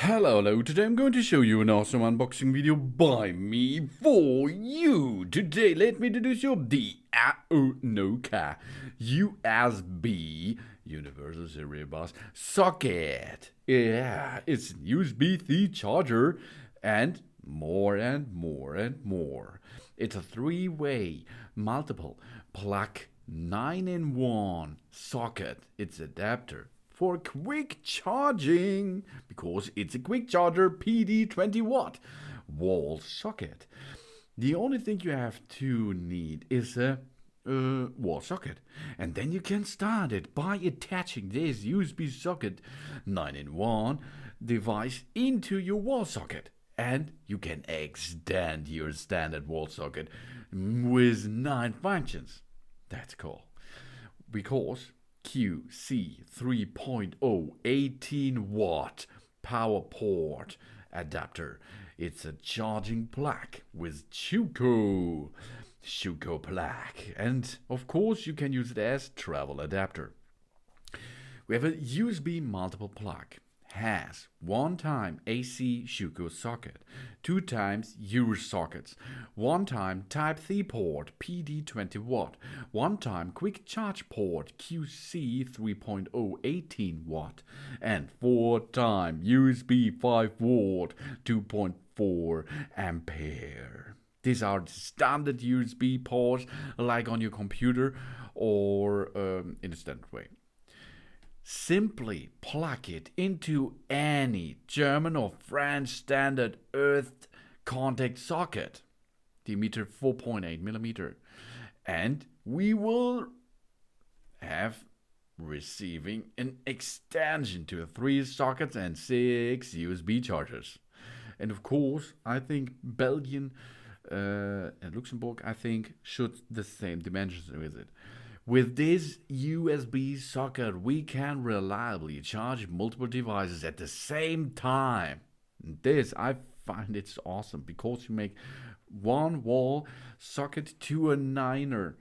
Hello, today I'm going to show you an awesome unboxing video by me for you. Today, let me introduce you the AONOKA USB Universal Serial Bus Socket. Yeah, it's an USB-C charger and more and more and more. It's a three-way multiple plug 9-in-1 socket. It's adapter for quick charging because it's a quick charger PD 20-watt wall socket. The only thing you have to need is a wall socket, and then you can start it by attaching this USB socket 9-in-1 device into your wall socket, and you can extend your standard wall socket with 9 functions. That's cool because QC3.0 18-watt PowerPort adapter. It's a charging plug with Schuko plug, and of course you can use it as travel adapter. We have a USB multiple plug. Has 1 time AC Schuko socket, 2 times Euro sockets, 1 time Type C port PD 20-watt, 1 time quick charge port QC 3.0 18-watt, and 4 time USB 5-watt 2.4 ampere. These are the standard USB ports like on your computer or in a standard way. Simply plug it into any German or French standard earth contact socket, diameter 4.8 millimeter, and we will have receiving an extension to 3 sockets and 6 USB chargers. And of course, I think Belgium and Luxembourg, I think, should the same dimensions with it. With this USB socket, we can reliably charge multiple devices at the same time. This, I find it's awesome because you make one wall socket to a 9er.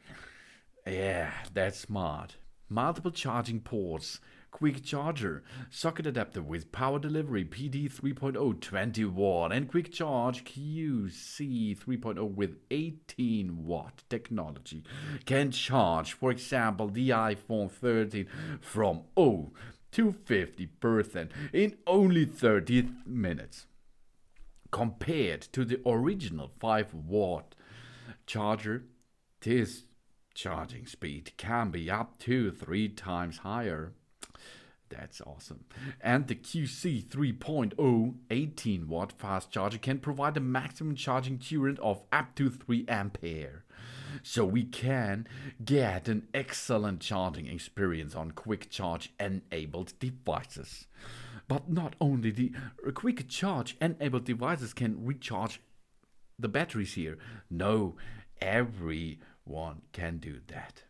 Yeah, that's smart. Multiple charging ports, quick charger, socket adapter with Power Delivery PD3.0 20-watt, and quick charge QC3.0 with 18-watt technology can charge, for example, the iPhone 13 from 0 to 50% in only 30 minutes. Compared to the original 5-watt charger, this charging speed can be up to 3 times higher. That's awesome. And the QC 3.0 18-watt fast charger can provide a maximum charging current of up to 3 ampere. So we can get an excellent charging experience on quick charge enabled devices. But not only the quick charge enabled devices can recharge the batteries here. No, everyone can do that.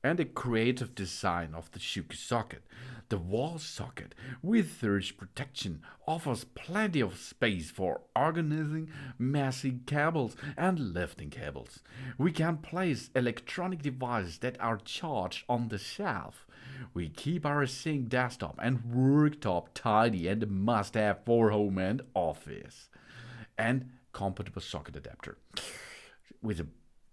And a creative design of the Schuko socket. The wall socket with surge protection offers plenty of space for organizing messy cables and lifting cables. We can place electronic devices that are charged on the shelf. We keep our sink, desktop and worktop tidy and a must-have for home and office. And compatible socket adapter with a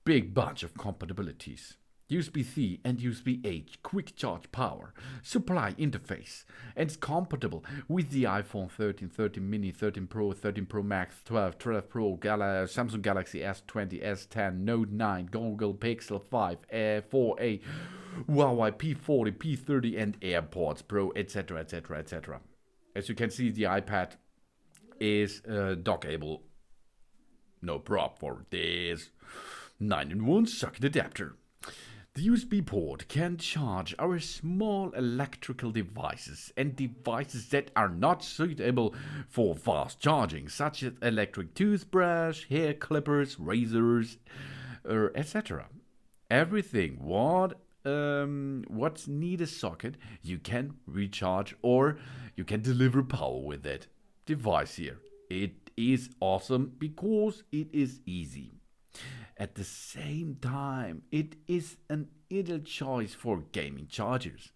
big bunch of compatibilities. USB-C and USB-H quick charge power supply interface, and it's compatible with the iPhone 13, 13 mini, 13 Pro, 13 Pro Max, 12, 12 Pro, Samsung Galaxy S20, S10, Note 9, Google Pixel 5, 4a, Huawei P40, P30 and AirPods Pro, etc, etc, etc. As you can see, the iPad is dockable. No problem for this 9-in-1 socket adapter. The USB port can charge our small electrical devices and devices that are not suitable for fast charging, such as electric toothbrush, hair clippers, razors, etc. Everything what's need a socket, you can recharge or you can deliver power with that device here. It is awesome because it is easy. At the same time, it is an ideal choice for gaming chargers,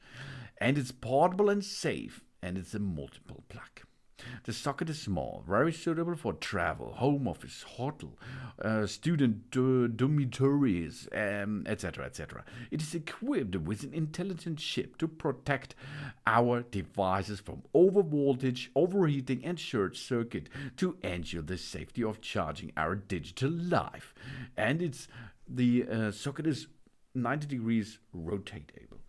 and it's portable and safe, and it's a multiple plug. The socket is small, very suitable for travel, home office, hotel, student dormitories, etc., etc. It is equipped with an intelligent chip to protect our devices from overvoltage, overheating, and short circuit to ensure the safety of charging our digital life. And the socket is 90 degrees rotatable.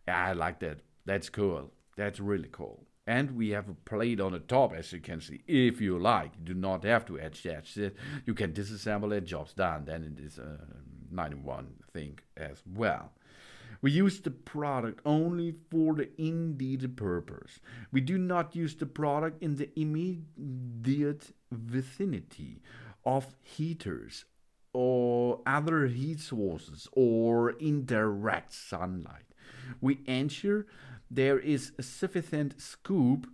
I like that. That's cool. That's really cool. And we have a plate on the top, as you can see, if you like. You do not have to attach it. You can disassemble it, job's done. Then it is a 91 thing as well. We use the product only for the intended purpose. We do not use the product in the immediate vicinity of heaters or other heat sources or indirect sunlight. We ensure there is a sufficient scope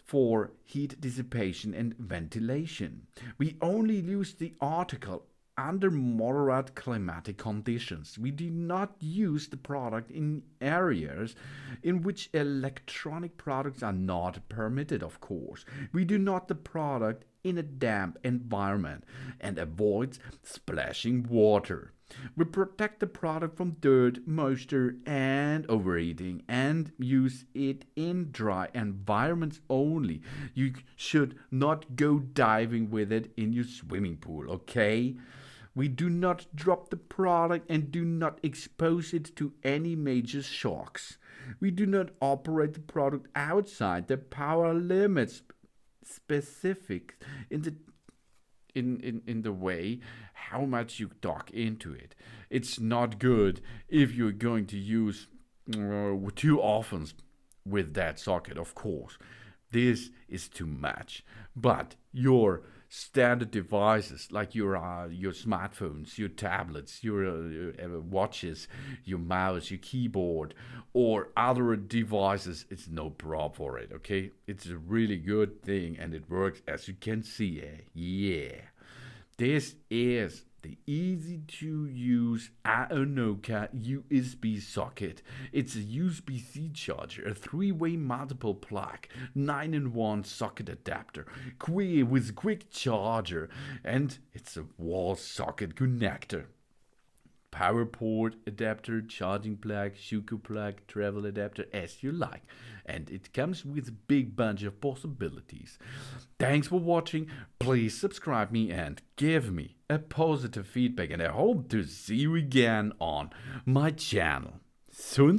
for heat dissipation and ventilation. We only use the article under moderate climatic conditions. We do not use the product in areas in which electronic products are not permitted, of course. We do not the product in a damp environment and avoid splashing water. We protect the product from dirt, moisture, and overheating and use it in dry environments only. You should not go diving with it in your swimming pool, okay? We do not drop the product and do not expose it to any major shocks. We do not operate the product outside the power limits specific in the way how much you dock into it. It's not good if you're going to use too often with that socket, of course. This is too much. But your standard devices like your smartphones, your tablets, your watches, your mouse, your keyboard, or other devices, it's no problem for it, okay? It's a really good thing and it works, as you can see. Yeah. This is the easy-to-use AONOKA USB socket. It's a USB-C charger, a 3-way multiple plug, 9-in-1 socket adapter, with quick charger, and it's a wall socket connector. PowerPort adapter, charging plug, Schuko plug, travel adapter, as you like. And it comes with a big bunch of possibilities. Thanks for watching. Please subscribe me and give me a positive feedback. And I hope to see you again on my channel. Soon.